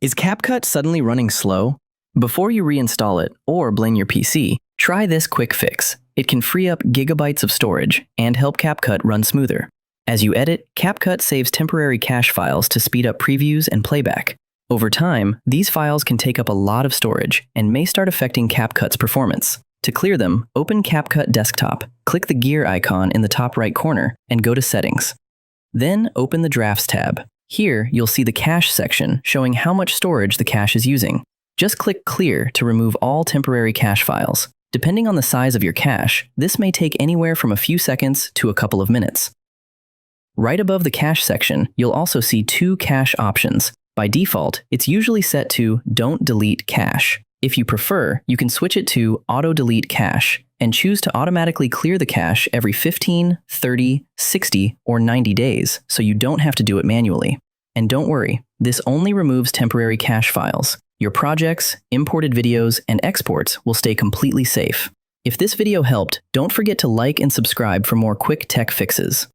Is CapCut suddenly running slow? Before you reinstall it or blame your PC, try this quick fix. It can free up gigabytes of storage and help CapCut run smoother. As you edit, CapCut saves temporary cache files to speed up previews and playback. Over time, these files can take up a lot of storage and may start affecting CapCut's performance. To clear them, open CapCut Desktop, click the gear icon in the top right corner, and go to Settings. Then open the Drafts tab. Here, you'll see the cache section showing how much storage the cache is using. Just click Clear to remove all temporary cache files. Depending on the size of your cache, this may take anywhere from a few seconds to a couple of minutes. Right above the cache section, you'll also see two cache options. By default, it's usually set to Don't Delete Cache. If you prefer, you can switch it to Auto Delete Cache and choose to automatically clear the cache every 15, 30, 60, or 90 days, so you don't have to do it manually. And don't worry, this only removes temporary cache files. Your projects, imported videos, and exports will stay completely safe. If this video helped, don't forget to like and subscribe for more quick tech fixes.